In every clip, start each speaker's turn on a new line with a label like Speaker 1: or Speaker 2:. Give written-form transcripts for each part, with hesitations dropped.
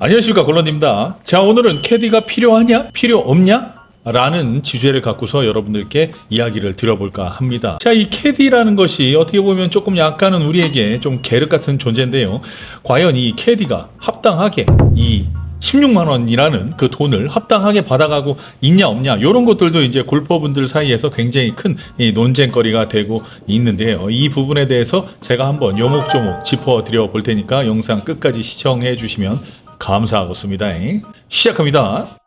Speaker 1: 안녕하십니까, 골런입니다. 자, 오늘은 캐디가 필요하냐? 필요 없냐? 라는 주제를 갖고서 여러분들께 이야기를 드려볼까 합니다. 자, 이 캐디라는 것이 어떻게 보면 조금 약간은 우리에게 좀 계륵 같은 존재인데요. 과연 이 캐디가 합당하게 이 16만 원이라는 그 돈을 합당하게 받아가고 있냐 없냐, 이런 것들도 이제 골퍼분들 사이에서 굉장히 큰 이 논쟁거리가 되고 있는데요. 이 부분에 대해서 제가 한번 요목조목 짚어드려 볼 테니까 영상 끝까지 시청해 주시면 감사하겠습니다. 시작합니다.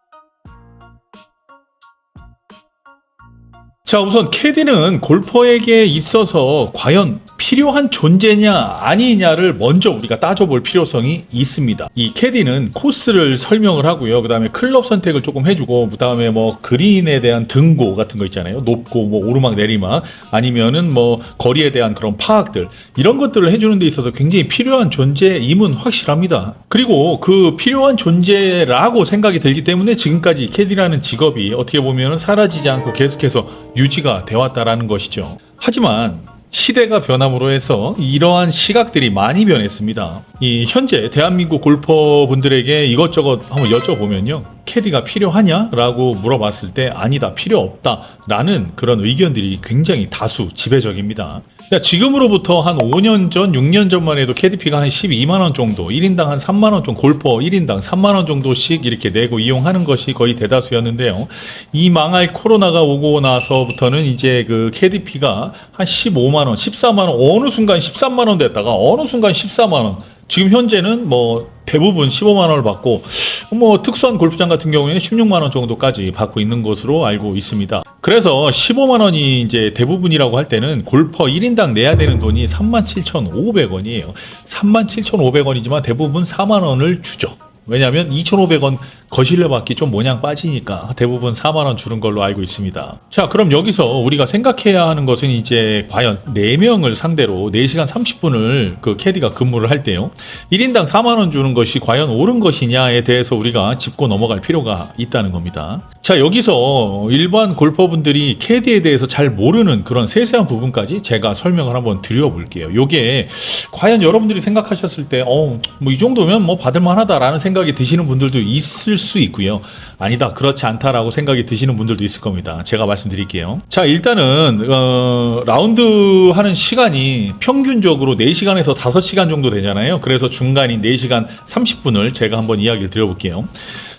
Speaker 1: 자, 우선 캐디는 골퍼에게 있어서 과연 필요한 존재냐 아니냐를 먼저 우리가 따져볼 필요성이 있습니다. 이 캐디는 코스를 설명을 하고요. 그 다음에 클럽 선택을 조금 해주고, 그 다음에 뭐 그린에 대한 등고 같은 거 있잖아요. 높고 뭐 오르막 내리막, 아니면은 뭐 거리에 대한 그런 파악들, 이런 것들을 해주는 데 있어서 굉장히 필요한 존재임은 확실합니다. 그리고 그 필요한 존재라고 생각이 들기 때문에 지금까지 캐디라는 직업이 어떻게 보면 사라지지 않고 계속해서 유지가 되었다라는 것이죠. 하지만 시대가 변함으로 해서 이러한 시각들이 많이 변했습니다. 이 현재 대한민국 골퍼분들에게 이것저것 한번 여쭤보면요, 캐디가 필요하냐? 라고 물어봤을 때 아니다, 필요 없다 라는 그런 의견들이 굉장히 다수 지배적입니다. 지금으로부터 한 5년 전, 6년 전만 해도 캐디피가 한 12만원 정도, 1인당 한 3만원 정도, 골퍼 1인당 3만원 정도씩 이렇게 내고 이용하는 것이 거의 대다수였는데요. 이 망할 코로나가 오고 나서부터는 이제 그 캐디피가 한 15만원, 14만원, 어느 순간 13만원 됐다가 어느 순간 14만원, 지금 현재는 뭐 대부분 15만원을 받고, 뭐 특수한 골프장 같은 경우에는 16만원 정도까지 받고 있는 것으로 알고 있습니다. 그래서 15만원이 이제 대부분이라고 할 때는 골퍼 1인당 내야 되는 돈이 37,500원이에요. 37,500원이지만 대부분 4만원을 주죠. 왜냐하면 2,500원 거실려 받기 좀 모양 빠지니까 대부분 4만원 주는 걸로 알고 있습니다. 자, 그럼 여기서 우리가 생각해야 하는 것은 이제 과연 4명을 상대로 4시간 30분을 그 캐디가 근무를 할 때요, 1인당 4만원 주는 것이 과연 옳은 것이냐에 대해서 우리가 짚고 넘어갈 필요가 있다는 겁니다. 자, 여기서 일반 골퍼분들이 캐디에 대해서 잘 모르는 그런 세세한 부분까지 제가 설명을 한번 드려볼게요. 요게 과연 여러분들이 생각하셨을 때 뭐 이 정도면 뭐 받을만하다라는 생각이 드시는 분들도 있을 수 있고요. 아니다, 그렇지 않다라고 생각이 드시는 분들도 있을 겁니다. 제가 말씀드릴게요. 자, 일단은 라운드 하는 시간이 평균적으로 4시간에서 5시간 정도 되잖아요. 그래서 중간인 4시간 30분을 제가 한번 이야기를 드려볼게요.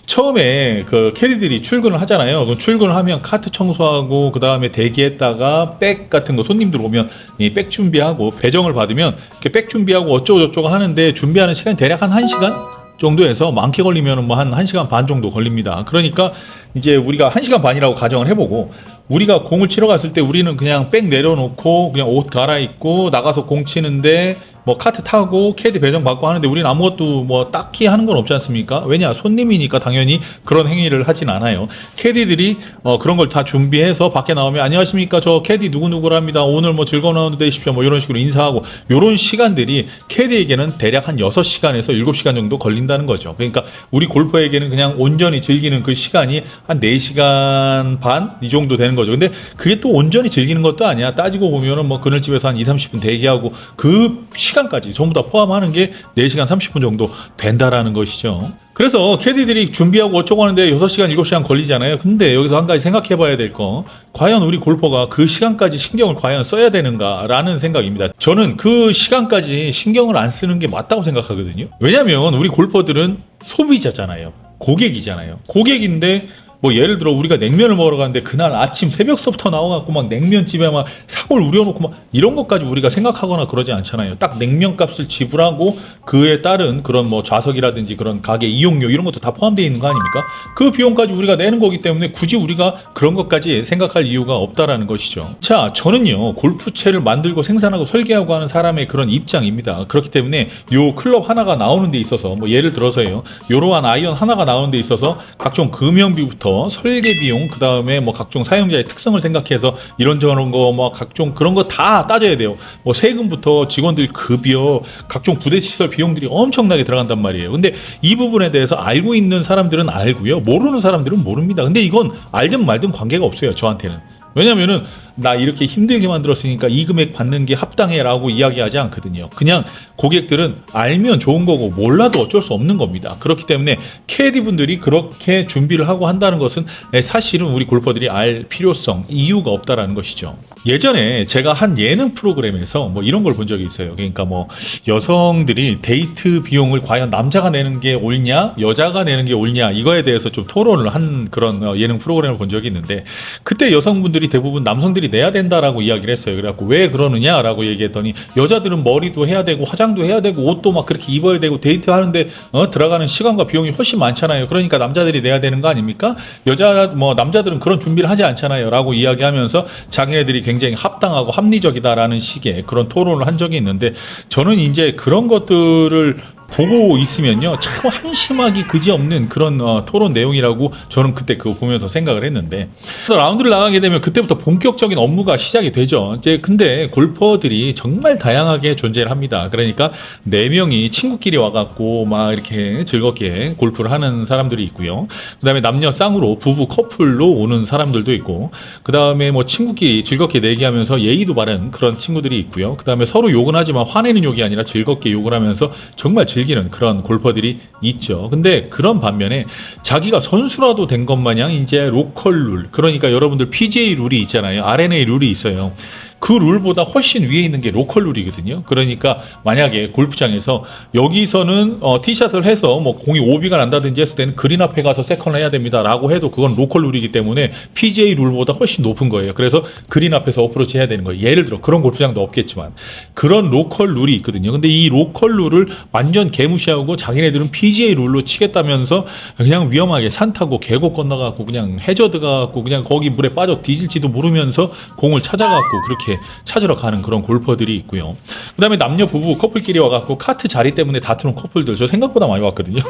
Speaker 1: 처음에 그 캐디들이 출근을 하잖아요. 그럼 출근을 하면 카트 청소하고, 그 다음에 대기했다가 백 같은 거 손님들 오면 이 백 준비하고 배정을 받으면 이렇게 백 준비하고 어쩌고 저쩌고 하는데, 준비하는 시간이 대략 한 1시간 정도에서 많게 걸리면 뭐 한 1시간 반 정도 걸립니다. 그러니까 이제 우리가 1시간 반이라고 가정을 해보고, 우리가 공을 치러 갔을 때 우리는 그냥 백 내려놓고 그냥 옷 갈아입고 나가서 공 치는데 뭐 카트 타고 캐디 배정 받고 하는데 우리는 아무것도 뭐 딱히 하는 건 없지 않습니까? 왜냐, 손님이니까 당연히 그런 행위를 하진 않아요. 캐디들이 그런 걸 다 준비해서 밖에 나오면 안녕하십니까, 저 캐디 누구누구랍니다, 오늘 뭐 즐거운 라운드 되십시오, 뭐 이런 식으로 인사하고, 요런 시간들이 캐디에게는 대략 한 6시간에서 7시간 정도 걸린다는 거죠. 그러니까 우리 골퍼에게는 그냥 온전히 즐기는 그 시간이 한 4시간 반 이 정도 되는 거죠. 근데 그게 또 온전히 즐기는 것도 아니야. 따지고 보면은 뭐 그늘집에서 한 2-30분 대기하고 그 시간까지 전부 다 포함하는 게 4시간 30분 정도 된다라는 것이죠. 그래서 캐디들이 준비하고 어쩌고 하는데 6시간, 7시간 걸리잖아요. 근데 여기서 한 가지 생각해 봐야 될 거, 과연 우리 골퍼가 그 시간까지 신경을 과연 써야 되는가라는 생각입니다. 저는 그 시간까지 신경을 안 쓰는 게 맞다고 생각하거든요. 왜냐면 우리 골퍼들은 소비자잖아요. 고객이잖아요. 고객인데 뭐 예를 들어 우리가 냉면을 먹으러 가는데 그날 아침 새벽서부터 나와갖고 막 냉면집에 막 사골 우려놓고 막 이런 것까지 우리가 생각하거나 그러지 않잖아요. 딱 냉면값을 지불하고 그에 따른 그런 뭐 좌석이라든지 그런 가게 이용료 이런 것도 다 포함되어 있는 거 아닙니까? 그 비용까지 우리가 내는 거기 때문에 굳이 우리가 그런 것까지 생각할 이유가 없다라는 것이죠. 자, 저는요, 골프채를 만들고 생산하고 설계하고 하는 사람의 그런 입장입니다. 그렇기 때문에 요 클럽 하나가 나오는 데 있어서 뭐 예를 들어서요, 요러한 아이언 하나가 나오는 데 있어서 각종 금형비부터 설계 비용, 그 다음에 뭐 각종 사용자의 특성을 생각해서 이런저런 거 뭐 각종 그런 거 다 따져야 돼요. 뭐 세금부터 직원들 급여, 각종 부대 시설 비용들이 엄청나게 들어간단 말이에요. 근데 이 부분에 대해서 알고 있는 사람들은 알고요, 모르는 사람들은 모릅니다. 근데 이건 알든 말든 관계가 없어요, 저한테는. 왜냐면은 나 이렇게 힘들게 만들었으니까 이 금액 받는 게 합당해라고 이야기하지 않거든요. 그냥 고객들은 알면 좋은 거고 몰라도 어쩔 수 없는 겁니다. 그렇기 때문에 캐디 분들이 그렇게 준비를 하고 한다는 것은 사실은 우리 골퍼들이 알 필요성, 이유가 없다라는 것이죠. 예전에 제가 한 예능 프로그램에서 뭐 이런 걸 본 적이 있어요. 그러니까 뭐 여성들이 데이트 비용을 과연 남자가 내는 게 옳냐, 여자가 내는 게 옳냐, 이거에 대해서 좀 토론을 한 그런 예능 프로그램을 본 적이 있는데, 그때 여성분들이 대부분 남성들이 내야 된다라고 이야기를 했어요. 그래갖고 왜 그러느냐라고 얘기했더니, 여자들은 머리도 해야 되고 화장도 해야 되고 옷도 막 그렇게 입어야 되고 데이트하는데 들어가는 시간과 비용이 훨씬 많잖아요. 그러니까 남자들이 내야 되는 거 아닙니까? 남자들은 그런 준비를 하지 않잖아요.라고 이야기하면서 자기네들이 굉장히 합당하고 합리적이다라는 식의 그런 토론을 한 적이 있는데, 저는 이제 그런 것들을 보고 있으면요, 참 한심하기 그지없는 그런 토론 내용이라고 저는 그때 그거 보면서 생각을 했는데, 라운드를 나가게 되면 그때부터 본격적인 업무가 시작이 되죠. 이제 근데 골퍼들이 정말 다양하게 존재를 합니다. 그러니까 4명이 친구끼리 와갖고 막 이렇게 즐겁게 골프를 하는 사람들이 있고요. 그 다음에 남녀 쌍으로 부부 커플로 오는 사람들도 있고, 그 다음에 뭐 친구끼리 즐겁게 내기하면서 예의도 바른 그런 친구들이 있고요. 그 다음에 서로 욕은 하지만 화내는 욕이 아니라 즐겁게 욕을 하면서 정말 즐기는 그런 골퍼들이 있죠. 근데 그런 반면에 자기가 선수라도 된 것 마냥 이제 로컬 룰, 그러니까 여러분들 PGA 룰이 있잖아요. R&A 룰이 있어요. 그 룰보다 훨씬 위에 있는 게 로컬 룰이거든요. 그러니까 만약에 골프장에서 여기서는 티샷을 해서 뭐 공이 오비가 난다든지 했을 때는 그린 앞에 가서 세컨을 해야 됩니다라고 해도 그건 로컬 룰이기 때문에 PGA 룰보다 훨씬 높은 거예요. 그래서 그린 앞에서 어프로치 해야 되는 거예요. 예를 들어 그런 골프장도 없겠지만 그런 로컬 룰이 있거든요. 근데 이 로컬 룰을 완전 개무시하고 자기네들은 PGA 룰로 치겠다면서 그냥 위험하게 산 타고 계곡 건너가고 그냥 해저드 가고 그냥 거기 물에 빠져 뒤질지도 모르면서 공을 찾아가고 그렇게 찾으러 가는 그런 골퍼들이 있고요. 그 다음에 남녀 부부 커플끼리 와갖고 카트 자리 때문에 다투는 커플들 저 생각보다 많이 왔거든요.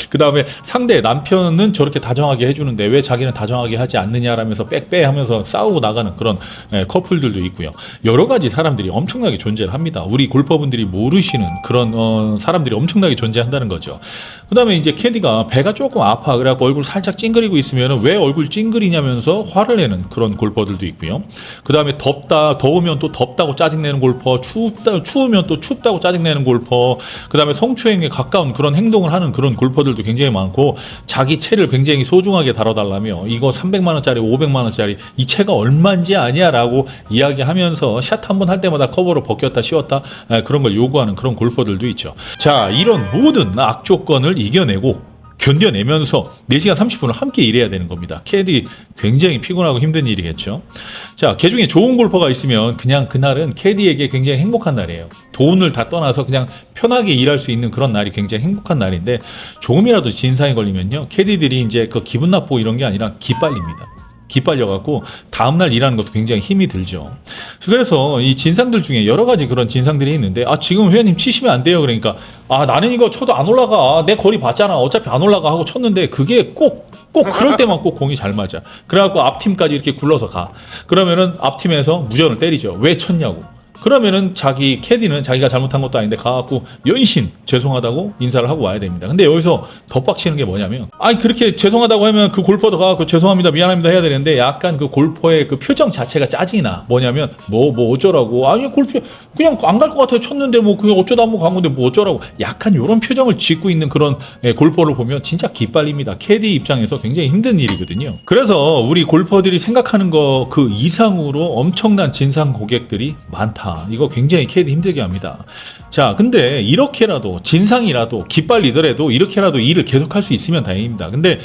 Speaker 1: 그 다음에 상대 남편은 저렇게 다정하게 해주는데 왜 자기는 다정하게 하지 않느냐라면서 빽빽 하면서 싸우고 나가는 그런 커플들도 있고요. 여러 가지 사람들이 엄청나게 존재를 합니다. 우리 골퍼분들이 모르시는 그런 사람들이 엄청나게 존재한다는 거죠. 그 다음에 이제 캐디가 배가 조금 아파 그래갖고 얼굴 살짝 찡그리고 있으면 왜 얼굴 찡그리냐면서 화를 내는 그런 골퍼들도 있고요. 그 다음에 더우면 또 덥다고 짜증내는 골퍼, 추우면 또 춥다고 짜증내는 골퍼, 그 다음에 성추행에 가까운 그런 행동을 하는 그런 골퍼들도 굉장히 많고, 자기 채를 굉장히 소중하게 다뤄달라며 이거 300만원짜리 500만원짜리 이 채가 얼마인지 아냐 라고 이야기하면서 샷 한 번 할 때마다 커버로 벗겼다 씌웠다 그런 걸 요구하는 그런 골퍼들도 있죠. 자, 이런 모든 악조건을 이겨내고 견뎌내면서 4시간 30분을 함께 일해야 되는 겁니다. 캐디 굉장히 피곤하고 힘든 일이겠죠. 자, 개중에 좋은 골퍼가 있으면 그냥 그날은 캐디에게 굉장히 행복한 날이에요. 돈을 다 떠나서 그냥 편하게 일할 수 있는 그런 날이 굉장히 행복한 날인데, 조금이라도 진상이 걸리면요, 캐디들이 이제 그 기분 나쁘고 이런 게 아니라 기빨립니다. 기빨려갖고 다음날 일하는 것도 굉장히 힘이 들죠. 그래서 이 진상들 중에 여러 가지 그런 진상들이 있는데, 지금 회원님 치시면 안 돼요. 그러니까 나는 이거 쳐도 안 올라가, 내 거리 봤잖아, 어차피 안 올라가 하고 쳤는데 그게 꼭 그럴 때만 꼭 공이 잘 맞아. 그래갖고 앞팀까지 이렇게 굴러서 가. 그러면은 앞팀에서 무전을 때리죠. 왜 쳤냐고. 그러면은 자기 캐디는 자기가 잘못한 것도 아닌데 가갖고 연신 죄송하다고 인사를 하고 와야 됩니다. 근데 여기서 더 빡치는 게 뭐냐면, 그렇게 죄송하다고 하면 그 골퍼도 가갖고 죄송합니다 미안합니다 해야 되는데, 약간 그 골퍼의 그 표정 자체가 짜증이 나. 뭐냐면 뭐 어쩌라고, 골프 그냥 안 갈 것 같아요 쳤는데 뭐 그냥 어쩌다 한번 간 건데 뭐 어쩌라고, 약간 이런 표정을 짓고 있는 그런 골퍼를 보면 진짜 기빨립니다. 캐디 입장에서 굉장히 힘든 일이거든요. 그래서 우리 골퍼들이 생각하는 거 그 이상으로 엄청난 진상 고객들이 많다. 이거 굉장히 캐디 힘들게 합니다. 자, 근데 이렇게라도 진상이라도 기빨리더라도 이렇게라도 일을 계속할 수 있으면 다행입니다. 근데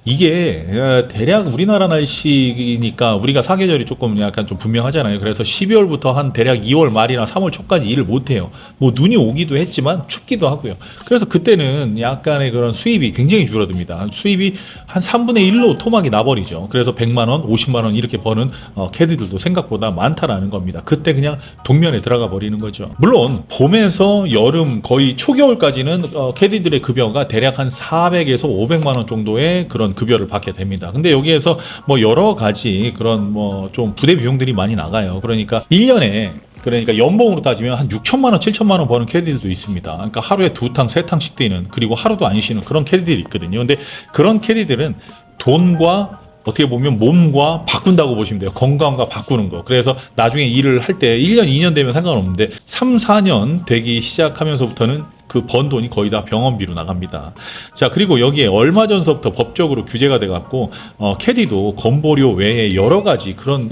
Speaker 1: 이게 대략 우리나라 날씨니까 우리가 사계절이 조금 약간 좀 분명하잖아요. 그래서 12월부터 한 대략 2월 말이나 3월 초까지 일을 못해요. 뭐 눈이 오기도 했지만 춥기도 하고요. 그래서 그때는 약간의 그런 수입이 굉장히 줄어듭니다. 수입이 한 3분의 1로 토막이 나버리죠. 그래서 100만원, 50만원 이렇게 버는 캐디들도 생각보다 많다라는 겁니다. 그때 그냥 동면에 들어가 버리는 거죠. 물론 봄에서 여름 거의 초겨울까지는 캐디들의 급여가 대략 한 400에서 500만원 정도의 그런 급여를 받게 됩니다. 근데 여기에서 뭐 여러 가지 그런 뭐 좀 부대 비용들이 많이 나가요. 그러니까 1년에, 그러니까 연봉으로 따지면 한 6천만 원, 7천만 원 버는 캐디들도 있습니다. 그러니까 하루에 2탕, 3탕씩 뛰는, 그리고 하루도 안 쉬는 그런 캐디들이 있거든요. 근데 그런 캐디들은 돈과 어떻게 보면 몸과 바꾼다고 보시면 돼요. 건강과 바꾸는 거. 그래서 나중에 일을 할 때 1년, 2년 되면 상관없는데 3, 4년 되기 시작하면서부터는 그 번 돈이 거의 다 병원비로 나갑니다. 자, 그리고 여기에 얼마 전서부터 법적으로 규제가 돼갖고 캐디도 건보료 외에 여러 가지 그런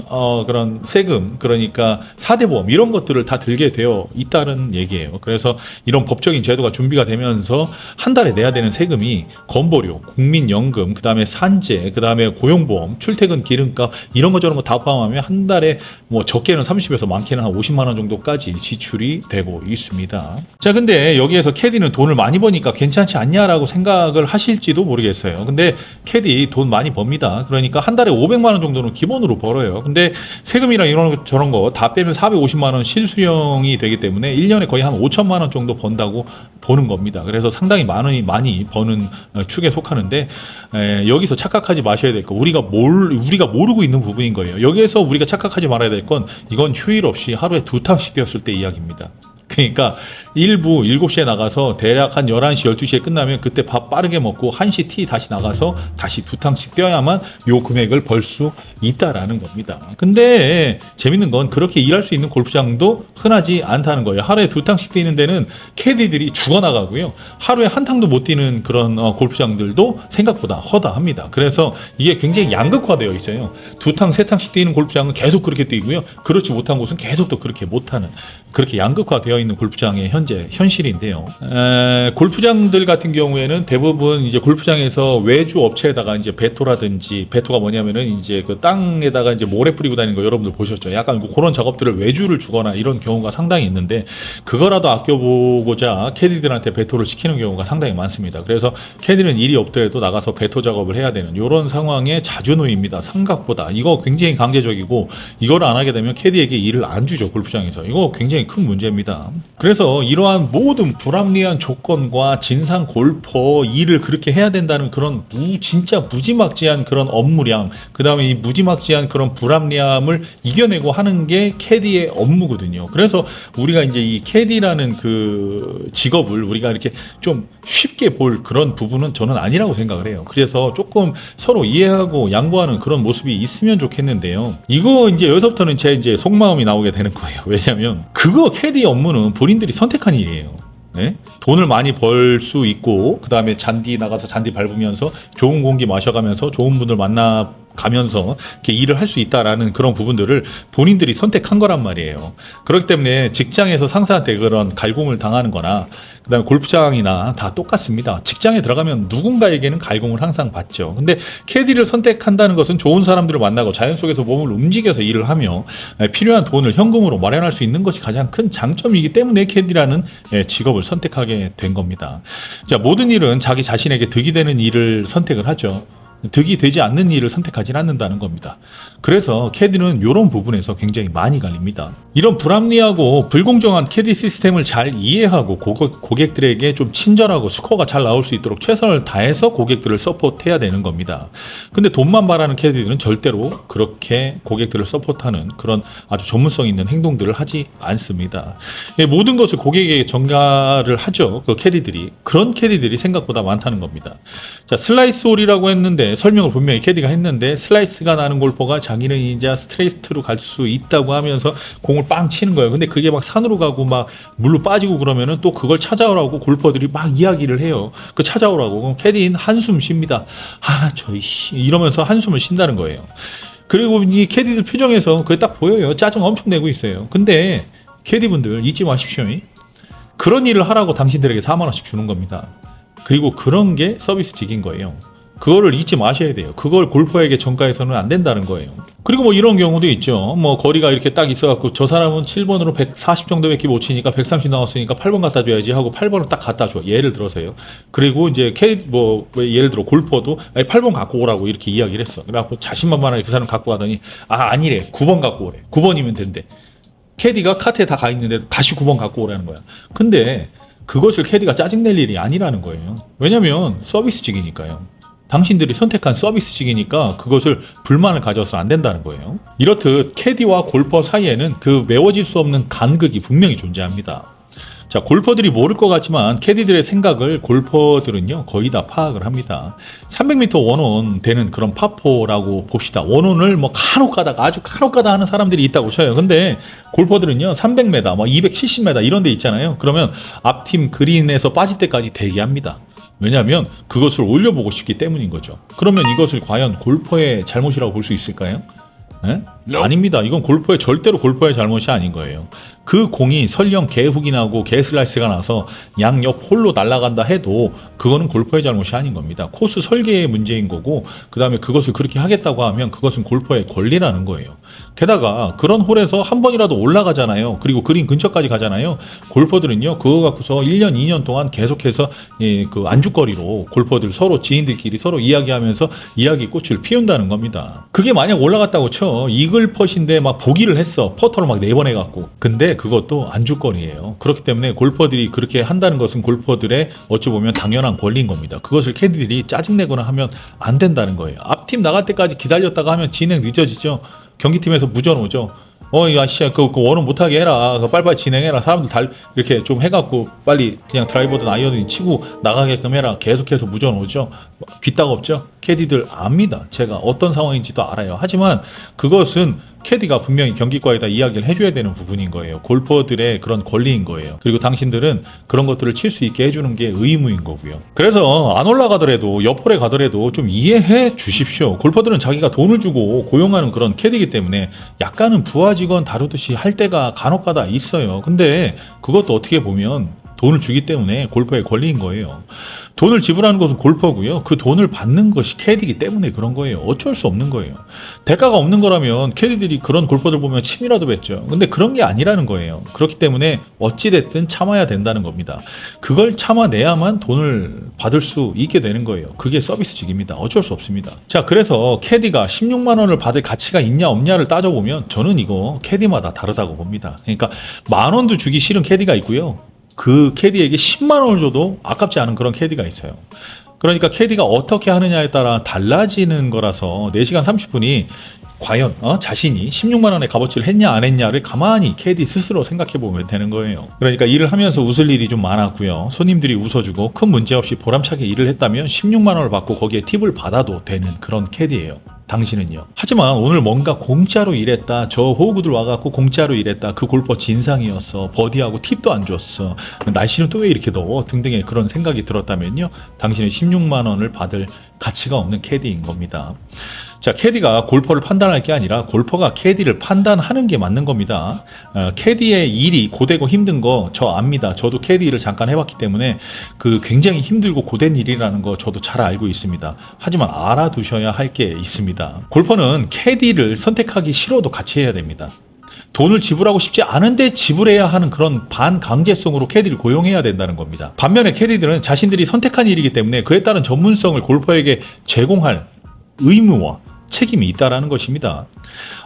Speaker 1: 세금, 그러니까 4대 보험 이런 것들을 다 들게 되어 있다는 얘기예요. 그래서 이런 법적인 제도가 준비가 되면서 한 달에 내야 되는 세금이 건보료, 국민연금, 그 다음에 산재, 그 다음에 고용보험, 출퇴근 기름값 이런 거 저런 거 다 포함하면 한 달에 뭐 적게는 30에서 많게는 한 50만 원 정도까지 지출이 되고 있습니다. 자, 근데 여기에서 캐디는 돈을 많이 버니까 괜찮지 않냐라고 생각을 하실지도 모르겠어요. 근데 캐디 돈 많이 법니다. 그러니까 한 달에 500만 원 정도는 기본으로 벌어요. 근데 세금이랑 이런 거 저런 거 다 빼면 450만 원 실수령이 되기 때문에 1년에 거의 한 5천만 원 정도 번다고 보는 겁니다. 그래서 상당히 많이 버는 축에 속하는데 여기서 착각하지 마셔야 될 거, 우리가 모르고 있는 부분인 거예요. 여기에서 우리가 착각하지 말아야 될 건 이건 휴일 없이 하루에 2탕씩 되었을 때 이야기입니다. 그러니까 일부 7시에 나가서 대략 한 11시, 12시에 끝나면 그때 밥 빠르게 먹고 1시 티 다시 나가서 다시 2탕씩 뛰어야만 요 금액을 벌 수 있다라는 겁니다. 근데 재밌는 건 그렇게 일할 수 있는 골프장도 흔하지 않다는 거예요. 하루에 2탕씩 뛰는 데는 캐디들이 죽어나가고요. 하루에 한 탕도 못 뛰는 그런 골프장들도 생각보다 허다합니다. 그래서 이게 굉장히 양극화되어 있어요. 2탕, 3탕씩 뛰는 골프장은 계속 그렇게 뛰고요. 그렇지 못한 곳은 계속 또 그렇게 못하는, 그렇게 양극화되어 있는 골프장의 현재 현실인데요. 골프장들 같은 경우에는 대부분 이제 골프장에서 외주 업체에다가 이제 베토라든지, 베토가 뭐냐면은 이제 그 땅에다가 이제 모래 뿌리고 다니는 거 여러분들 보셨죠? 약간 그런 작업들을 외주를 주거나 이런 경우가 상당히 있는데, 그거라도 아껴보고자 캐디들한테 베토를 시키는 경우가 상당히 많습니다. 그래서 캐디는 일이 없더라도 나가서 베토 작업을 해야 되는 이런 상황에 자주 놓입니다. 생각보다 이거 굉장히 강제적이고, 이걸 안 하게 되면 캐디에게 일을 안 주죠, 골프장에서. 이거 굉장히 큰 문제입니다. 그래서 이러한 모든 불합리한 조건과 진상 골퍼 일을 그렇게 해야 된다는 그런 진짜 무지막지한 그런 업무량, 그 다음에 이 무지막지한 그런 불합리함을 이겨내고 하는 게 캐디의 업무거든요. 그래서 우리가 이제 이 캐디라는 그 직업을 우리가 이렇게 좀 쉽게 볼 그런 부분은 저는 아니라고 생각을 해요. 그래서 조금 서로 이해하고 양보하는 그런 모습이 있으면 좋겠는데요. 이거 이제 여기서부터는 제 이제 속마음이 나오게 되는 거예요. 왜냐면 그거 캐디 업무는 본인들이 선택한 일이에요. 네? 돈을 많이 벌 수 있고, 그 다음에 잔디 나가서 잔디 밟으면서 좋은 공기 마셔가면서 좋은 분들 만나 가면서 이렇게 일을 할 수 있다라는 그런 부분들을 본인들이 선택한 거란 말이에요. 그렇기 때문에 직장에서 상사한테 그런 갈굼을 당하는 거나, 그 다음에 골프장이나 다 똑같습니다. 직장에 들어가면 누군가에게는 갈굼을 항상 받죠. 근데 캐디를 선택한다는 것은 좋은 사람들을 만나고 자연 속에서 몸을 움직여서 일을 하며 필요한 돈을 현금으로 마련할 수 있는 것이 가장 큰 장점이기 때문에 캐디라는 직업을 선택하게 된 겁니다. 자, 모든 일은 자기 자신에게 득이 되는 일을 선택을 하죠. 득이 되지 않는 일을 선택하지 않는다는 겁니다. 그래서 캐디는 이런 부분에서 굉장히 많이 갈립니다. 이런 불합리하고 불공정한 캐디 시스템을 잘 이해하고 고객들에게 좀 친절하고 스코어가 잘 나올 수 있도록 최선을 다해서 고객들을 서포트해야 되는 겁니다. 근데 돈만 바라는 캐디들은 절대로 그렇게 고객들을 서포트하는 그런 아주 전문성 있는 행동들을 하지 않습니다. 모든 것을 고객에게 전가를 하죠. 그 캐디들이. 그런 캐디들이 생각보다 많다는 겁니다. 자, 슬라이스 홀이라고 했는데 설명을 분명히 캐디가 했는데, 슬라이스가 나는 골퍼가 자기는 이제 스트레이트로 갈 수 있다고 하면서 공을 빵 치는 거예요. 근데 그게 막 산으로 가고 막 물로 빠지고 그러면은 또 그걸 찾아오라고 골퍼들이 막 이야기를 해요. 그 찾아오라고. 그럼 캐디는 한숨 쉽니다. 이러면서 한숨을 쉰다는 거예요. 그리고 이 캐디들 표정에서 그게 딱 보여요. 짜증 엄청 내고 있어요. 근데 캐디분들 잊지 마십시오. 그런 일을 하라고 당신들에게 4만 원씩 주는 겁니다. 그리고 그런 게 서비스직인 거예요. 그거를 잊지 마셔야 돼요. 그걸 골퍼에게 전가해서는 안 된다는 거예요. 그리고 뭐 이런 경우도 있죠. 뭐 거리가 이렇게 딱 있어갖고 저 사람은 7번으로 140 정도밖에 못 치니까 130 나왔으니까 8번 갖다 줘야지 하고 8번을 딱 갖다 줘. 예를 들어서요. 그리고 이제 예를 들어 골퍼도 8번 갖고 오라고 이렇게 이야기를 했어. 그래갖고 자신만만하게 그 사람 갖고 가더니 아니래. 9번 갖고 오래. 9번이면 된대. 캐디가 카트에 다 가 있는데 다시 9번 갖고 오라는 거야. 근데 그것을 캐디가 짜증낼 일이 아니라는 거예요. 왜냐면 서비스직이니까요. 당신들이 선택한 서비스직이니까 그것을 불만을 가져서는 안 된다는 거예요. 이렇듯 캐디와 골퍼 사이에는 그 메워질 수 없는 간극이 분명히 존재합니다. 자, 골퍼들이 모를 것 같지만 캐디들의 생각을 골퍼들은요 거의 다 파악을 합니다. 300m 원온 되는 그런 파4라고 봅시다. 원온을 뭐 간혹 가다가 아주 간혹 가다 하는 사람들이 있다고 쳐요. 근데 골퍼들은요 300m, 뭐 270m 이런 데 있잖아요. 그러면 앞팀 그린에서 빠질 때까지 대기합니다. 왜냐하면 그것을 올려보고 싶기 때문인 거죠. 그러면 이것을 과연 골퍼의 잘못이라고 볼 수 있을까요? 에? 아닙니다. 이건 골퍼의 절대로 골퍼의 잘못이 아닌 거예요. 그 공이 설령 개훅이 나고 개슬라이스가 나서 양옆 홀로 날아간다 해도 그거는 골퍼의 잘못이 아닌 겁니다. 코스 설계의 문제인 거고, 그 다음에 그것을 그렇게 하겠다고 하면 그것은 골퍼의 권리라는 거예요. 게다가 그런 홀에서 한 번이라도 올라가잖아요. 그리고 그린 근처까지 가잖아요. 골퍼들은요 그거 갖고서 1년 2년 동안 계속해서 그 안주거리로 골퍼들 서로 지인들끼리 서로 이야기하면서 이야기 꽃을 피운다는 겁니다. 그게 만약 올라갔다고 쳐 이글 퍼신데 막 보기를 했어. 퍼터를 막 4번 해갖고. 근데 그것도 안주거리예요. 그렇기 때문에 골퍼들이 그렇게 한다는 것은 골퍼들의 어찌 보면 당연한 권리인 겁니다. 그것을 캐디들이 짜증내거나 하면 안 된다는 거예요. 앞팀 나갈 때까지 기다렸다가 하면 진행 늦어지죠. 경기팀에서 무전 오죠. 야, 씨, 그 원은 못하게 해라. 빨리빨리 진행해라. 사람들 이렇게 좀 해갖고 빨리 그냥 드라이버든 아이언든 치고 나가게끔 해라. 계속해서 무전 오죠. 귀딱 없죠? 캐디들 압니다. 제가 어떤 상황인지도 알아요. 하지만 그것은 캐디가 분명히 경기과에다 이야기를 해줘야 되는 부분인 거예요. 골퍼들의 그런 권리인 거예요. 그리고 당신들은 그런 것들을 칠 수 있게 해주는 게 의무인 거고요. 그래서 안 올라가더라도 옆홀에 가더라도 좀 이해해 주십시오. 골퍼들은 자기가 돈을 주고 고용하는 그런 캐디이기 때문에 약간은 부하 직원 다루듯이 할 때가 간혹가다 있어요. 근데 그것도 어떻게 보면 돈을 주기 때문에 골퍼의 권리인 거예요. 돈을 지불하는 것은 골퍼고요. 그 돈을 받는 것이 캐디이기 때문에 그런 거예요. 어쩔 수 없는 거예요. 대가가 없는 거라면 캐디들이 그런 골퍼들 보면 침이라도 뱉죠. 근데 그런 게 아니라는 거예요. 그렇기 때문에 어찌됐든 참아야 된다는 겁니다. 그걸 참아내야만 돈을 받을 수 있게 되는 거예요. 그게 서비스직입니다. 어쩔 수 없습니다. 자, 그래서 캐디가 16만 원을 받을 가치가 있냐 없냐를 따져보면 저는 이거 캐디마다 다르다고 봅니다. 그러니까 10,000원도 주기 싫은 캐디가 있고요. 그 캐디에게 10만 원을 줘도 아깝지 않은 그런 캐디가 있어요. 그러니까 캐디가 어떻게 하느냐에 따라 달라지는 거라서 4시간 30분이 과연 자신이 16만 원의 값어치를 했냐 안 했냐를 가만히 캐디 스스로 생각해 보면 되는 거예요. 그러니까 일을 하면서 웃을 일이 좀 많았고요. 손님들이 웃어주고 큰 문제 없이 보람차게 일을 했다면 16만 원을 받고 거기에 팁을 받아도 되는 그런 캐디예요. 당신은요. 하지만 오늘 뭔가 공짜로 일했다. 저 호구들 와갖고 공짜로 일했다. 그 골퍼 진상이었어. 버디하고 팁도 안 줬어. 날씨는 또 왜 이렇게 더워? 등등의 그런 생각이 들었다면요. 당신은 16만 원을 받을 가치가 없는 캐디인 겁니다. 자, 캐디가 골퍼를 판단할 게 아니라 골퍼가 캐디를 판단하는 게 맞는 겁니다. 캐디의 일이 고되고 힘든 거 저 압니다. 저도 캐디 일을 잠깐 해봤기 때문에 그 굉장히 힘들고 고된 일이라는 거 저도 잘 알고 있습니다. 하지만 알아두셔야 할 게 있습니다. 골퍼는 캐디를 선택하기 싫어도 같이 해야 됩니다. 돈을 지불하고 싶지 않은데 지불해야 하는 그런 반강제성으로 캐디를 고용해야 된다는 겁니다. 반면에 캐디들은 자신들이 선택한 일이기 때문에 그에 따른 전문성을 골퍼에게 제공할 의무와 책임이 있다라는 것입니다.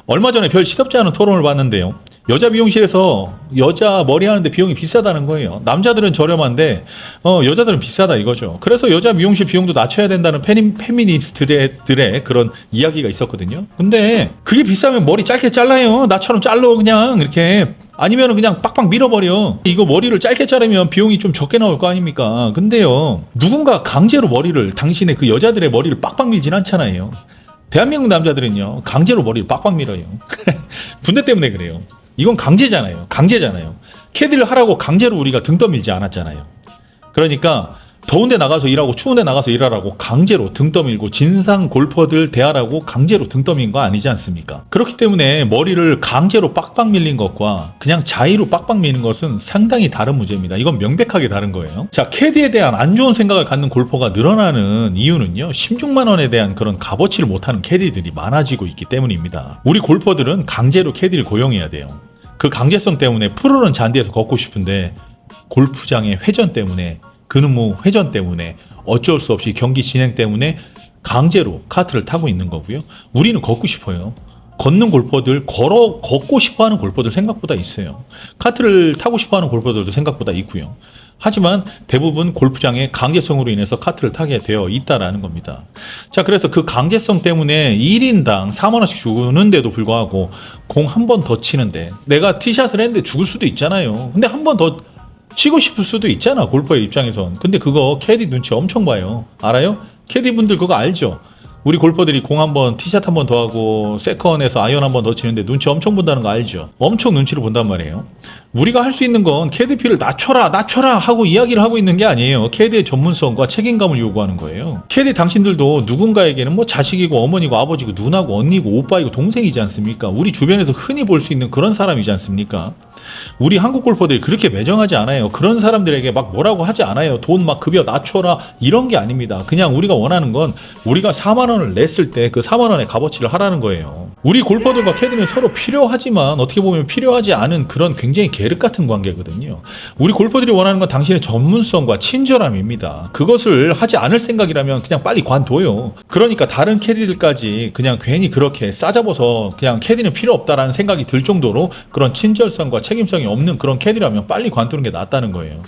Speaker 1: 얼마 전에 별 시덥지 않은 토론을 봤는데요. 여자 미용실에서 여자 머리 하는데 비용이 비싸다는 거예요. 남자들은 저렴한데 여자들은 비싸다 이거죠. 그래서 여자 미용실 비용도 낮춰야 된다는 페미니스트들의 그런 이야기가 있었거든요. 근데 그게 비싸면 머리 짧게 잘라요. 나처럼 잘라 그냥 이렇게. 아니면 그냥 빡빡 밀어버려. 이거 머리를 짧게 자르면 비용이 좀 적게 나올 거 아닙니까? 근데요, 누군가 강제로 당신의 그 여자들의 머리를 빡빡 밀진 않잖아요. 대한민국 남자들은요 강제로 머리를 빡빡 밀어요. 군대 때문에 그래요. 이건 강제잖아요. 캐디를 하라고 강제로 우리가 등 떠밀지 않았잖아요. 그러니까 더운 데 나가서 일하고 추운 데 나가서 일하라고 강제로 등 떠밀고 진상 골퍼들 대하라고 강제로 등 떠민 거 아니지 않습니까? 그렇기 때문에 머리를 강제로 빡빡 밀린 것과 그냥 자의로 빡빡 미는 것은 상당히 다른 문제입니다. 이건 명백하게 다른 거예요. 자, 캐디에 대한 안 좋은 생각을 갖는 골퍼가 늘어나는 이유는요, 16만 원에 대한 그런 값어치를 못하는 캐디들이 많아지고 있기 때문입니다. 우리 골퍼들은 강제로 캐디를 고용해야 돼요. 그 강제성 때문에 프로는 잔디에서 걷고 싶은데 골프장의 회전 때문에 그놈의 회전 때문에 어쩔 수 없이 경기 진행 때문에 강제로 카트를 타고 있는 거고요. 우리는 걷고 싶어요. 걷는 골퍼들, 걷고 싶어하는 골퍼들 생각보다 있어요. 카트를 타고 싶어하는 골퍼들도 생각보다 있고요. 하지만 대부분 골프장의 강제성으로 인해서 카트를 타게 되어 있다라는 겁니다. 자, 그래서 그 강제성 때문에 1인당 4만 원씩 주는데도 불구하고 공 한 번 더 치는데 내가 티샷을 했는데 죽을 수도 있잖아요. 근데 한 번 더 치고 싶을 수도 있잖아, 골퍼의 입장에선. 근데 그거 캐디 눈치 엄청 봐요. 알아요? 캐디 분들 그거 알죠? 우리 골퍼들이 공 한 번, 티샷 한 번 더 하고 세컨에서 아이언 한 번 더 치는데 눈치 엄청 본다는 거 알죠? 엄청 눈치를 본단 말이에요. 우리가 할 수 있는 건 캐디피를 낮춰라 하고 이야기를 하고 있는 게 아니에요. 캐디의 전문성과 책임감을 요구하는 거예요. 캐디 당신들도 누군가에게는 뭐 자식이고 어머니고 아버지고 누나고 언니고 오빠이고 동생이지 않습니까? 우리 주변에서 흔히 볼 수 있는 그런 사람이지 않습니까? 우리 한국 골퍼들이 그렇게 매정하지 않아요. 그런 사람들에게 막 뭐라고 하지 않아요. 돈 막 급여 낮춰라 이런 게 아닙니다. 그냥 우리가 원하는 건 우리가 4만 원을 냈을 때 그 4만 원의 값어치를 하라는 거예요. 우리 골퍼들과 캐디는 서로 필요하지만 어떻게 보면 필요하지 않은 그런 굉장히 계륵 같은 관계거든요. 우리 골퍼들이 원하는 건 당신의 전문성과 친절함입니다. 그것을 하지 않을 생각이라면 그냥 빨리 관둬요. 그러니까 다른 캐디들까지 그냥 괜히 그렇게 싸잡아서 그냥 캐디는 필요 없다라는 생각이 들 정도로 그런 친절성과 책임성이 없는 그런 캐디라면 빨리 관두는 게 낫다는 거예요.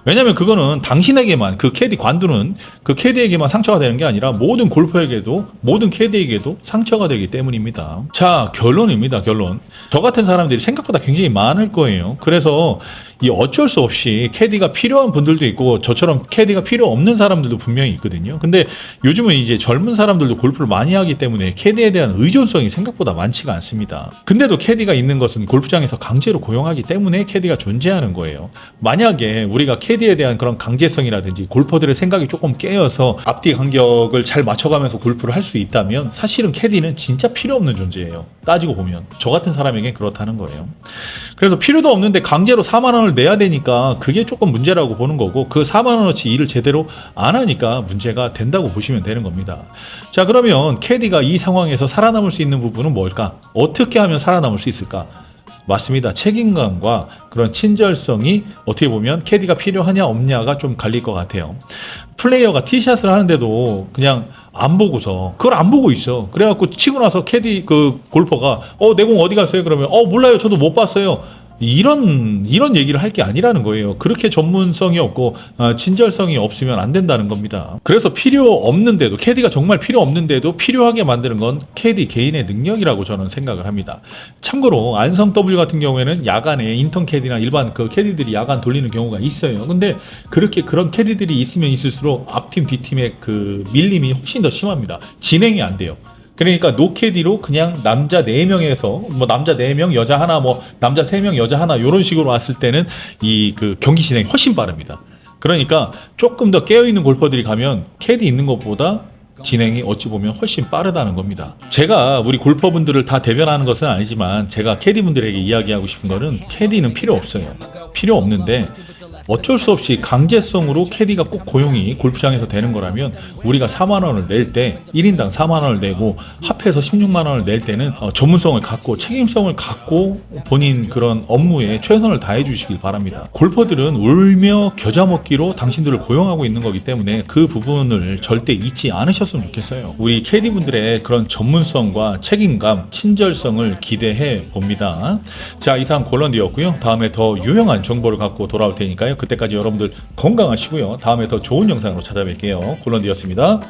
Speaker 1: 왜냐면 그거는 당신에게만, 그 캐디 관두는 그 캐디에게만 상처가 되는 게 아니라 모든 골퍼에게도, 모든 캐디에게도 상처가 되기 때문입니다. 자, 결론입니다. 결론. 저 같은 사람들이 생각보다 굉장히 많을 거예요. 그래서 이 어쩔 수 없이 캐디가 필요한 분들도 있고 저처럼 캐디가 필요 없는 사람들도 분명히 있거든요. 근데 요즘은 이제 젊은 사람들도 골프를 많이 하기 때문에 캐디에 대한 의존성이 생각보다 많지가 않습니다. 근데도 캐디가 있는 것은 골프장에서 강제로 고용하기 때문에 캐디가 존재하는 거예요. 만약에 우리가 캐디에 대한 그런 강제성이라든지 골퍼들의 생각이 조금 깨어서 앞뒤 간격을 잘 맞춰가면서 골프를 할 수 있다면 사실은 캐디는 진짜 필요 없는 존재예요. 따지고 보면 저 같은 사람에게 그렇다는 거예요. 그래서 필요도 없는데 강제로 4만 원을 내야 되니까 그게 조금 문제라고 보는 거고, 그 4만 원어치 일을 제대로 안 하니까 문제가 된다고 보시면 되는 겁니다. 자, 그러면 캐디가 이 상황에서 살아남을 수 있는 부분은 뭘까? 어떻게 하면 살아남을 수 있을까? 맞습니다. 책임감과 그런 친절성이 어떻게 보면 캐디가 필요하냐 없냐가 좀 갈릴 것 같아요. 플레이어가 티샷을 하는데도 그냥 안 보고서, 그걸 안 보고 있어. 그래갖고 치고 나서 캐디 그 골퍼가 내 공 어디 갔어요? 그러면 몰라요. 저도 못 봤어요. 이런 얘기를 할 게 아니라는 거예요. 그렇게 전문성이 없고 친절성이 없으면 안 된다는 겁니다. 그래서 필요 없는데도, 캐디가 정말 필요 없는데도 필요하게 만드는 건 캐디 개인의 능력이라고 저는 생각을 합니다. 참고로 안성 W 같은 경우에는 야간에 인턴 캐디나 일반 그 캐디들이 야간 돌리는 경우가 있어요. 근데 그렇게 그런 캐디들이 있으면 있을수록 앞팀 뒷팀의 그 밀림이 훨씬 더 심합니다. 진행이 안 돼요. 그러니까 노캐디로 그냥 남자 4명에서 뭐 남자 4명 여자 하나, 뭐 남자 3명 여자 하나 이런 식으로 왔을 때는 이 그 경기 진행이 훨씬 빠릅니다. 그러니까 조금 더 깨어있는 골퍼들이 가면 캐디 있는 것보다 진행이 어찌 보면 훨씬 빠르다는 겁니다. 제가 우리 골퍼분들을 다 대변하는 것은 아니지만 제가 캐디분들에게 이야기하고 싶은 거는 캐디는 필요 없어요. 필요 없는데 어쩔 수 없이 강제성으로 캐디가 꼭 고용이 골프장에서 되는 거라면 우리가 4만 원을 낼 때 1인당 4만 원을 내고 합해서 16만 원을 낼 때는 전문성을 갖고 책임성을 갖고 본인 그런 업무에 최선을 다해 주시길 바랍니다. 골퍼들은 울며 겨자 먹기로 당신들을 고용하고 있는 거기 때문에 그 부분을 절대 잊지 않으셨으면 좋겠어요. 우리 캐디분들의 그런 전문성과 책임감, 친절성을 기대해 봅니다. 자, 이상 골런디였고요. 다음에 더 유용한 정보를 갖고 돌아올 테니까요. 그때까지 여러분들 건강하시고요. 다음에 더 좋은 영상으로 찾아뵐게요. 골런디였습니다.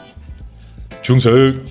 Speaker 1: 중색.